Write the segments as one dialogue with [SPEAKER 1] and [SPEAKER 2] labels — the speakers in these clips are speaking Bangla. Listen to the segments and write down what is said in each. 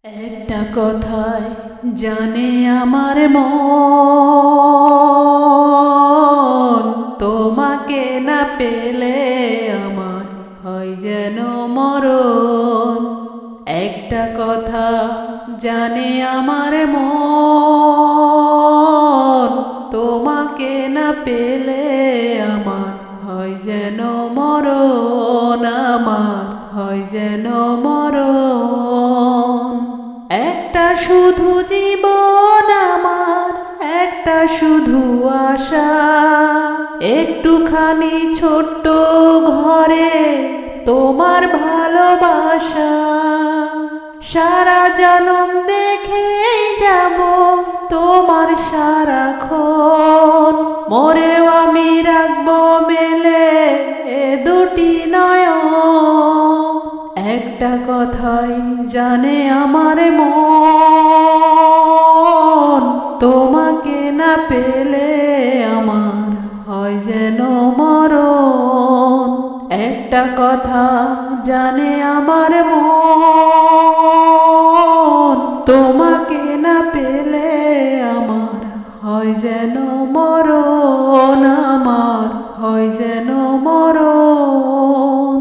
[SPEAKER 1] একটা কথায় জানে আমার মন, তোমাকে না পেলে আমার হয় যেন মরণ। একটা কথা জানে আমার মন, তোমাকে না পেলে আমার হয় যেন মরণ, আমার হয় যেন মরণ। একটা শুধু জীবন আমার, একটা শুধু আশা, একটুখানি ছোট্ট ঘরে তোমার ভালোবাসা। সারা জনম দেখেই যাব তোমার সারাক্ষণ, মরেও আমি রাখবো মেলে এ দুটি নয়ন। একটা কথাই জানে আমার মন, তোমাকে না পেলে আমার হয় যেন মরণ। একটা কথা জানে আমার মন, তোমাকে না পেলে আমার হয় যেন মরণ, আমার হয় যেন মরণ।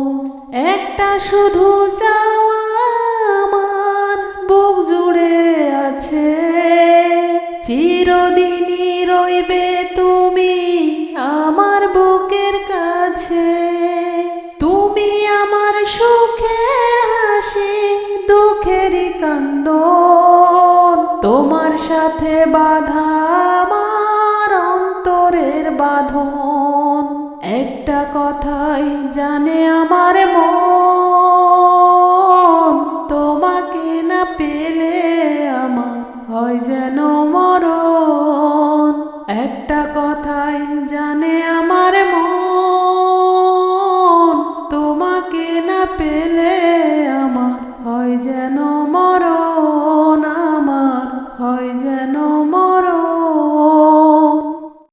[SPEAKER 1] একটা শুধু চাওয়া আমার বুক জুড়ে আছে, চিরদিনই রইবে তুমি আমার বুকের কাছে। তুমি আমার সুখের হাসি, দুঃখেরই কান্দন, তোমার সাথে বাঁধা আমার অন্তরের বাঁধন। একটা কথাই জানে আমার মন, তোমাকে না পেলে আমার হয় যেন